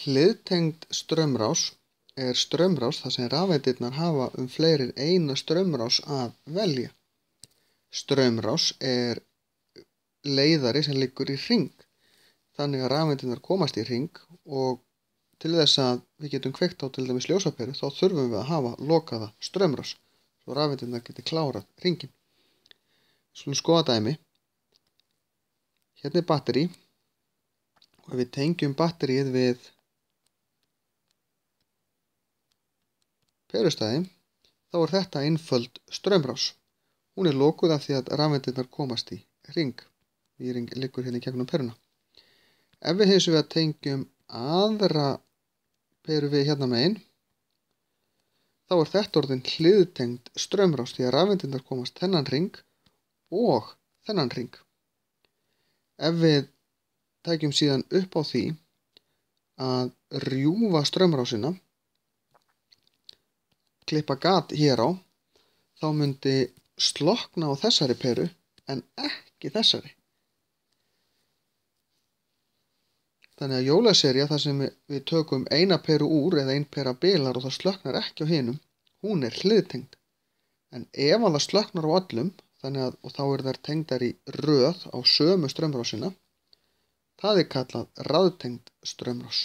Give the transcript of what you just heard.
Hliðtengd straumrás er straumrás þar sem rafeindirnar hafa fleiri en eina straumrás að velja. Straumrás er leiðari sem liggur í hring, þannig að rafeindirnar komast í hring og til þess að við getum kveikt á til dæmis ljósaperu þá þurfum við að hafa lokaða straumrás svo rafeindirnar geti klárað hringinn. Við skulum skoða dæmi. Hérna er batteri og ef við tengjum batterið við perustæði þá er þetta einföld straumrás. Hún er lokuð af því að rafeindirnar komast í hring. Vírinn liggur hérna í gegnum peruna. Ef við hins vegar tengjum aðra peru við hérna megin þá er þetta orðin hliðtengd straumrás því að rafeindirnar komast þennan hring og þennan hring. Ef við tækjum síðan upp á því að rjúfa straumrásina, klippa gat hér á, þá myndi slokkna á þessari peru en ekki þessari. Þannig að jólasería þar sem við tökum eina peru úr eða ein pera bilar og það slökknar ekki á hinum, hún er hliðtengd. En ef það slökknar á öllum, og þá eru þær tengdar í röð á sömu straumrásina, það er kallað raðtengd straumrás.